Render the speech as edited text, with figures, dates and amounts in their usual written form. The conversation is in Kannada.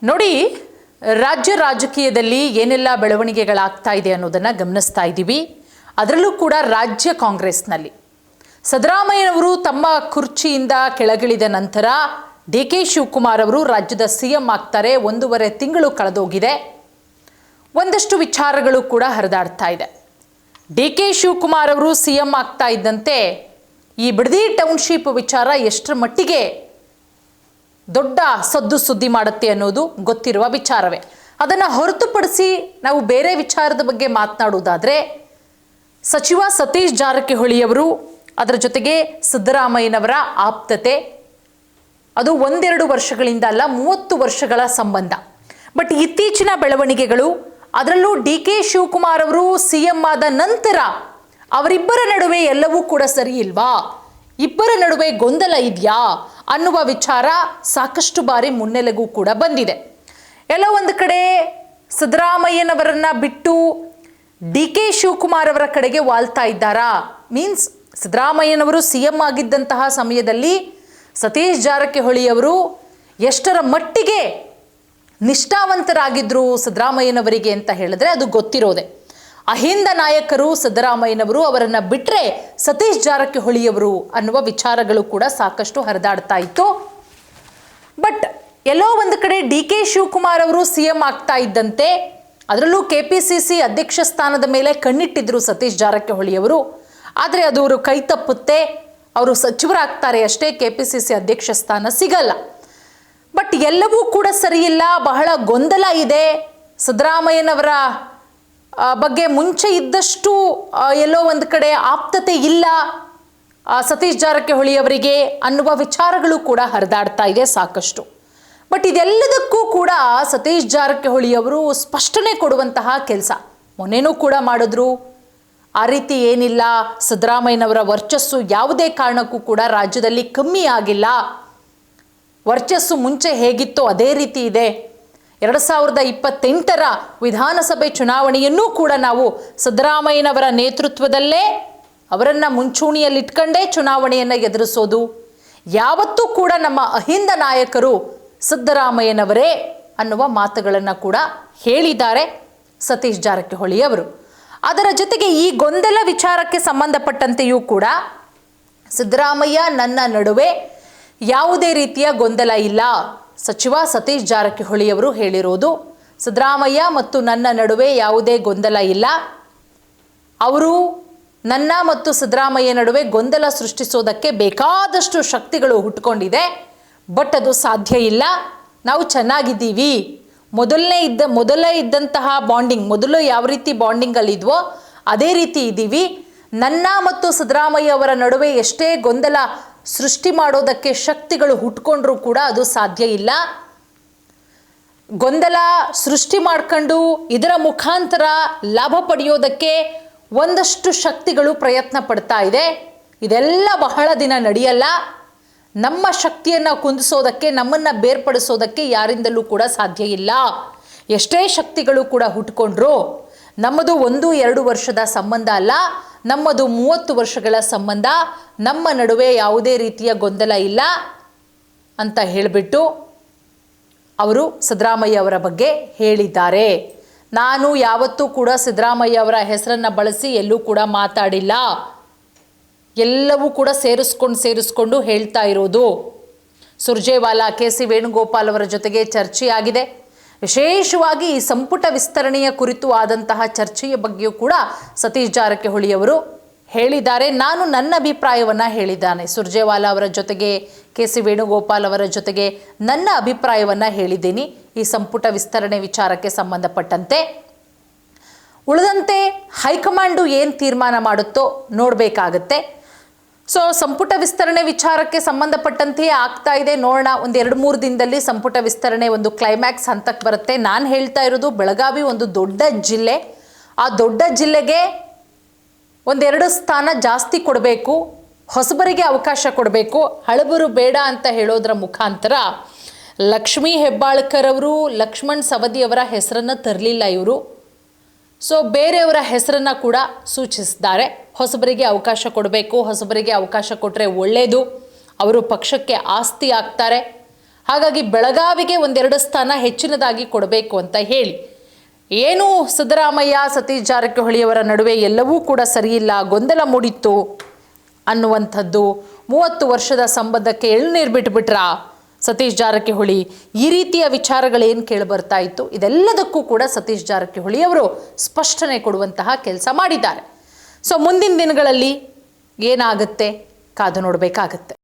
ನೋಡಿ, ರಾಜ್ಯ ರಾಜಕೀಯದಲ್ಲಿ ಏನೆಲ್ಲ ಬೆಳವಣಿಗೆಗಳಾಗ್ತಾ ಇದೆ ಅನ್ನೋದನ್ನು ಗಮನಿಸ್ತಾ ಇದ್ದೀವಿ. ಅದರಲ್ಲೂ ಕೂಡ ರಾಜ್ಯ ಕಾಂಗ್ರೆಸ್ನಲ್ಲಿ ಸಿದ್ದರಾಮಯ್ಯನವರು ತಮ್ಮ ಕುರ್ಚಿಯಿಂದ ಕೆಳಗಿಳಿದ ನಂತರ ಡಿ ಕೆ ಶಿವಕುಮಾರ್ ಅವರು ರಾಜ್ಯದ ಸಿಎಂ ಆಗ್ತಾರೆ. 1.5 ತಿಂಗಳು ಕಳೆದೋಗಿದೆ. ಒಂದಷ್ಟು ವಿಚಾರಗಳು ಕೂಡ ಹರಿದಾಡ್ತಾ ಇದೆ. ಡಿ ಕೆ ಶಿವಕುಮಾರ್ ಅವರು ಸಿಎಂ ಆಗ್ತಾ ಇದ್ದಂತೆ ಈ ಬಿಡದಿ ಟೌನ್ಶಿಪ್ ವಿಚಾರ ಎಷ್ಟರ ಮಟ್ಟಿಗೆ ದೊಡ್ಡ ಸದ್ದು ಸುದ್ದಿ ಮಾಡುತ್ತೆ ಅನ್ನೋದು ಗೊತ್ತಿರುವ ವಿಚಾರವೇ. ಅದನ್ನು ಹೊರತುಪಡಿಸಿ ನಾವು ಬೇರೆ ವಿಚಾರದ ಬಗ್ಗೆ ಮಾತನಾಡುವುದಾದರೆ, ಸಚಿವ ಸತೀಶ್ ಜಾರಕಿಹೊಳಿ ಅವರು ಅದರ ಜೊತೆಗೆ ಸಿದ್ದರಾಮಯ್ಯನವರ ಆಪ್ತತೆ ಅದು 1-2 ವರ್ಷಗಳಿಂದ ಅಲ್ಲ, 30 ವರ್ಷಗಳ ಸಂಬಂಧ. ಬಟ್ ಇತ್ತೀಚಿನ ಬೆಳವಣಿಗೆಗಳು, ಅದರಲ್ಲೂ ಡಿ ಕೆ ಶಿವಕುಮಾರ್ ಅವರು ಸಿಎಂ ಆದ ನಂತರ ಅವರಿಬ್ಬರ ನಡುವೆ ಎಲ್ಲವೂ ಕೂಡ ಸರಿ ಇಲ್ವಾ, ಇಬ್ಬರ ನಡುವೆ ಗೊಂದಲ ಇದೆಯಾ ಅನ್ನುವ ವಿಚಾರ ಸಾಕಷ್ಟು ಬಾರಿ ಮುನ್ನೆಲೆಗೂ ಕೂಡ ಬಂದಿದೆ. ಎಲ್ಲ ಒಂದು ಕಡೆ ಸಿದ್ದರಾಮಯ್ಯನವರನ್ನ ಬಿಟ್ಟು ಡಿ ಕೆ ಶಿವಕುಮಾರ್ ಅವರ ಕಡೆಗೆ ವಾಲ್ತಾ ಇದ್ದಾರಾ? ಮೀನ್ಸ್ ಸಿದ್ದರಾಮಯ್ಯನವರು ಸಿಎಂ ಆಗಿದ್ದಂತಹ ಸಮಯದಲ್ಲಿ ಸತೀಶ್ ಜಾರಕಿಹೊಳಿ ಅವರು ಎಷ್ಟರ ಮಟ್ಟಿಗೆ ನಿಷ್ಠಾವಂತರಾಗಿದ್ದರು ಸಿದ್ದರಾಮಯ್ಯನವರಿಗೆ ಅಂತ ಹೇಳಿದ್ರೆ ಅದು ಗೊತ್ತಿರೋದೆ. ಅಹಿಂದ ನಾಯಕರು ಸಿದ್ದರಾಮಯ್ಯನವರು, ಅವರನ್ನು ಬಿಟ್ಟರೆ ಸತೀಶ್ ಜಾರಕಿಹೊಳಿಯವರು ಅನ್ನುವ ವಿಚಾರಗಳು ಕೂಡ ಸಾಕಷ್ಟು ಹರಿದಾಡ್ತಾ ಇತ್ತು. ಬಟ್ ಎಲ್ಲೋ ಒಂದು ಕಡೆ ಡಿ ಕೆ ಶಿವಕುಮಾರ್ ಅವರು ಸಿಎಂ ಆಗ್ತಾ ಇದ್ದಂತೆ, ಅದರಲ್ಲೂ KPCC ಅಧ್ಯಕ್ಷ ಸ್ಥಾನದ ಮೇಲೆ ಕಣ್ಣಿಟ್ಟಿದ್ರು ಸತೀಶ್ ಜಾರಕಿಹೊಳಿಯವರು. ಆದರೆ ಅದು ಅವರು ಕೈ ತಪ್ಪುತ್ತೆ, ಅವರು ಸಚಿವರಾಗ್ತಾರೆ ಅಷ್ಟೇ, KPCC ಅಧ್ಯಕ್ಷ ಸ್ಥಾನ ಸಿಗಲ್ಲ. ಬಟ್ ಎಲ್ಲವೂ ಕೂಡ ಸರಿಯಿಲ್ಲ, ಬಹಳ ಗೊಂದಲ ಇದೆ. ಸಿದ್ದರಾಮಯ್ಯನವರ ಬಗ್ಗೆ ಮುಂಚೆ ಇದ್ದಷ್ಟು ಎಲ್ಲೋ ಒಂದು ಕಡೆ ಆಪ್ತತೆ ಇಲ್ಲ ಸತೀಶ್ ಜಾರಕಿಹೊಳಿ ಅವರಿಗೆ ಅನ್ನುವ ವಿಚಾರಗಳು ಕೂಡ ಹರಿದಾಡ್ತಾ ಇದೆ ಸಾಕಷ್ಟು. ಬಟ್ ಇದೆಲ್ಲದಕ್ಕೂ ಕೂಡ ಸತೀಶ್ ಜಾರಕಿಹೊಳಿ ಅವರು ಸ್ಪಷ್ಟನೆ ಕೊಡುವಂತಹ ಕೆಲಸ ಮೊನ್ನೆನೂ ಕೂಡ ಮಾಡಿದ್ರು. ಆ ರೀತಿ ಏನಿಲ್ಲ, ಸಿದ್ದರಾಮಯ್ಯನವರ ವರ್ಚಸ್ಸು ಯಾವುದೇ ಕಾರಣಕ್ಕೂ ಕೂಡ ರಾಜ್ಯದಲ್ಲಿ ಕಮ್ಮಿ ಆಗಿಲ್ಲ, ವರ್ಚಸ್ಸು ಮುಂಚೆ ಹೇಗಿತ್ತೋ ಅದೇ ರೀತಿ ಇದೆ. 2028ರ ವಿಧಾನಸಭೆ ಚುನಾವಣೆಯನ್ನೂ ಕೂಡ ನಾವು ಸಿದ್ದರಾಮಯ್ಯನವರ ನೇತೃತ್ವದಲ್ಲೇ ಅವರನ್ನು ಮುಂಚೂಣಿಯಲ್ಲಿಟ್ಕೊಂಡೇ ಚುನಾವಣೆಯನ್ನು ಎದುರಿಸೋದು. ಯಾವತ್ತೂ ಕೂಡ ನಮ್ಮ ಅಹಿಂದ ನಾಯಕರು ಸಿದ್ದರಾಮಯ್ಯನವರೇ ಅನ್ನುವ ಮಾತುಗಳನ್ನು ಕೂಡ ಹೇಳಿದ್ದಾರೆ ಸತೀಶ್ ಜಾರಕಿಹೊಳಿ ಅವರು. ಅದರ ಜೊತೆಗೆ ಈ ಗೊಂದಲ ವಿಚಾರಕ್ಕೆ ಸಂಬಂಧಪಟ್ಟಂತೆಯೂ ಕೂಡ ಸಿದ್ದರಾಮಯ್ಯ ನನ್ನ ನಡುವೆ ಯಾವುದೇ ರೀತಿಯ ಗೊಂದಲ ಇಲ್ಲ, ಸಚಿವ ಸತೀಶ್ ಜಾರಕಿಹೊಳಿ ಅವರು ಹೇಳಿರೋದು. ಸಿದ್ದರಾಮಯ್ಯ ಮತ್ತು ನನ್ನ ನಡುವೆ ಯಾವುದೇ ಗೊಂದಲ ಇಲ್ಲ. ಅವರು ನನ್ನ ಮತ್ತು ಸಿದ್ದರಾಮಯ್ಯ ನಡುವೆ ಗೊಂದಲ ಸೃಷ್ಟಿಸೋದಕ್ಕೆ ಬೇಕಾದಷ್ಟು ಶಕ್ತಿಗಳು ಹುಟ್ಕೊಂಡಿದೆ. ಬಟ್ ಅದು ಸಾಧ್ಯ ಇಲ್ಲ. ನಾವು ಚೆನ್ನಾಗಿದ್ದೀವಿ. ಮೊದಲೇ ಇದ್ದಂತಹ ಬಾಂಡಿಂಗ್, ಮೊದಲು ಯಾವ ರೀತಿ ಬಾಂಡಿಂಗಲ್ಲಿದ್ವೋ ಅದೇ ರೀತಿ ಇದ್ದೀವಿ. ನನ್ನ ಮತ್ತು ಸಿದ್ದರಾಮಯ್ಯ ಅವರ ನಡುವೆ ಎಷ್ಟೇ ಗೊಂದಲ ಸೃಷ್ಟಿ ಮಾಡೋದಕ್ಕೆ ಶಕ್ತಿಗಳು ಹುಟ್ಕೊಂಡ್ರೂ ಕೂಡ ಅದು ಸಾಧ್ಯ ಇಲ್ಲ. ಗೊಂದಲ ಸೃಷ್ಟಿ ಮಾಡ್ಕೊಂಡು ಇದರ ಮುಖಾಂತರ ಲಾಭ ಪಡೆಯೋದಕ್ಕೆ ಒಂದಷ್ಟು ಶಕ್ತಿಗಳು ಪ್ರಯತ್ನ ಪಡ್ತಾ ಇದೆ. ಇದೆಲ್ಲ ಬಹಳ ದಿನ ನಡೆಯಲ್ಲ. ನಮ್ಮ ಶಕ್ತಿಯನ್ನು ಕುಂದಿಸೋದಕ್ಕೆ, ನಮ್ಮನ್ನು ಬೇರ್ಪಡಿಸೋದಕ್ಕೆ ಯಾರಿಂದಲೂ ಕೂಡ ಸಾಧ್ಯ ಇಲ್ಲ. ಎಷ್ಟೇ ಶಕ್ತಿಗಳು ಕೂಡ ಹುಟ್ಕೊಂಡ್ರು ನಮ್ಮದು 1-2 ವರ್ಷದ ಸಂಬಂಧ ಅಲ್ಲ, ನಮ್ಮದು 30 ವರ್ಷಗಳ ಸಂಬಂಧ. ನಮ್ಮ ನಡುವೆ ಯಾವುದೇ ರೀತಿಯ ಗೊಂದಲ ಇಲ್ಲ ಅಂತ ಹೇಳಿಬಿಟ್ಟು ಅವರು ಸಿದ್ದರಾಮಯ್ಯ ಅವರ ಬಗ್ಗೆ ಹೇಳಿದ್ದಾರೆ. ನಾನು ಯಾವತ್ತೂ ಕೂಡ ಸಿದ್ದರಾಮಯ್ಯ ಅವರ ಹೆಸರನ್ನು ಬಳಸಿ ಎಲ್ಲೂ ಕೂಡ ಮಾತಾಡಿಲ್ಲ. ಎಲ್ಲವೂ ಕೂಡ ಸೇರಿಸ್ಕೊಂಡು ಹೇಳ್ತಾ ಇರೋದು. ಸುರ್ಜೇವಾಲಾ, KC ವೇಣುಗೋಪಾಲ್ ಅವರ ಜೊತೆಗೆ ಚರ್ಚೆಯಾಗಿದೆ. ವಿಶೇಷವಾಗಿ ಈ ಸಂಪುಟ ವಿಸ್ತರಣೆಯ ಕುರಿತು ಆದಂತಹ ಚರ್ಚೆಯ ಬಗ್ಗೆಯೂ ಕೂಡ ಸತೀಶ್ ಜಾರಕಿಹೊಳಿ ಅವರು ಹೇಳಿದ್ದಾರೆ. ನಾನು ನನ್ನ ಅಭಿಪ್ರಾಯವನ್ನು ಹೇಳಿದ್ದಾನೆ. ಸುರ್ಜೇವಾಲಾ ಅವರ ಜೊತೆಗೆ, KC ವೇಣುಗೋಪಾಲ್ ಅವರ ಜೊತೆಗೆ ನನ್ನ ಅಭಿಪ್ರಾಯವನ್ನು ಹೇಳಿದ್ದೀನಿ ಈ ಸಂಪುಟ ವಿಸ್ತರಣೆ ವಿಚಾರಕ್ಕೆ ಸಂಬಂಧಪಟ್ಟಂತೆ. ಉಳಿದಂತೆ ಹೈಕಮಾಂಡು ಏನು ತೀರ್ಮಾನ ಮಾಡುತ್ತೋ ನೋಡಬೇಕಾಗತ್ತೆ. ಸೊ ಸಂಪುಟ ವಿಸ್ತರಣೆ ವಿಚಾರಕ್ಕೆ ಸಂಬಂಧಪಟ್ಟಂತೆಯೇ ಆಗ್ತಾ ಇದೆ. ನೋಡೋಣ, 1-2-3 ದಿನದಲ್ಲಿ ಸಂಪುಟ ವಿಸ್ತರಣೆ ಒಂದು ಕ್ಲೈಮ್ಯಾಕ್ಸ್ ಹಂತಕ್ಕೆ ಬರುತ್ತೆ. ನಾನು ಹೇಳ್ತಾ ಇರೋದು, ಬೆಳಗಾವಿ ಒಂದು ದೊಡ್ಡ ಜಿಲ್ಲೆ. ಆ ದೊಡ್ಡ ಜಿಲ್ಲೆಗೆ 1-2 ಸ್ಥಾನ ಜಾಸ್ತಿ ಕೊಡಬೇಕು, ಹೊಸಬರಿಗೆ ಅವಕಾಶ ಕೊಡಬೇಕು. ಹಳಬರು ಬೇಡ ಅಂತ ಹೇಳೋದ್ರ ಮುಖಾಂತರ ಲಕ್ಷ್ಮೀ ಹೆಬ್ಬಾಳ್ಕರ್ ಅವರು, ಲಕ್ಷ್ಮಣ್ ಸವದಿ ಅವರ ಹೆಸರನ್ನು ತರಲಿಲ್ಲ ಇವರು. ಸೊ ಬೇರೆಯವರ ಹೆಸರನ್ನು ಕೂಡ ಸೂಚಿಸಿದ್ದಾರೆ. ಹೊಸಬರಿಗೆ ಅವಕಾಶ ಕೊಡಬೇಕು, ಹೊಸಬರಿಗೆ ಅವಕಾಶ ಕೊಟ್ಟರೆ ಒಳ್ಳೆಯದು, ಅವರು ಪಕ್ಷಕ್ಕೆ ಆಸ್ತಿ ಆಗ್ತಾರೆ ಹಾಗಾಗಿ ಬೆಳಗಾವಿಗೆ 1-2 ಸ್ಥಾನ ಹೆಚ್ಚಿನದಾಗಿ ಕೊಡಬೇಕು ಅಂತ ಹೇಳಿ ಏನು ಸಿದ್ದರಾಮಯ್ಯ ಸತೀಶ್ ಜಾರಕಿಹೊಳಿಯವರ ನಡುವೆ ಎಲ್ಲವೂ ಕೂಡ ಸರಿಯಿಲ್ಲ, ಗೊಂದಲ ಮೂಡಿತ್ತು ಅನ್ನುವಂಥದ್ದು, 30 ವರ್ಷದ ಸಂಬಂಧಕ್ಕೆ ಎಳ್ನೀರು ಬಿಟ್ಬಿಟ್ರಾ ಸತೀಶ್ ಜಾರಕಿಹೊಳಿ, ಈ ರೀತಿಯ ವಿಚಾರಗಳೇನು ಕೇಳಿ ಬರ್ತಾ ಇತ್ತು, ಇದೆಲ್ಲದಕ್ಕೂ ಕೂಡ ಸತೀಶ್ ಜಾರಕಿಹೊಳಿ ಅವರು ಸ್ಪಷ್ಟನೆ ಕೊಡುವಂತಹ ಕೆಲಸ ಮಾಡಿದ್ದಾರೆ. ಸೊ ಮುಂದಿನ ದಿನಗಳಲ್ಲಿ ಏನಾಗುತ್ತೆ ಕಾದು ನೋಡಬೇಕಾಗತ್ತೆ.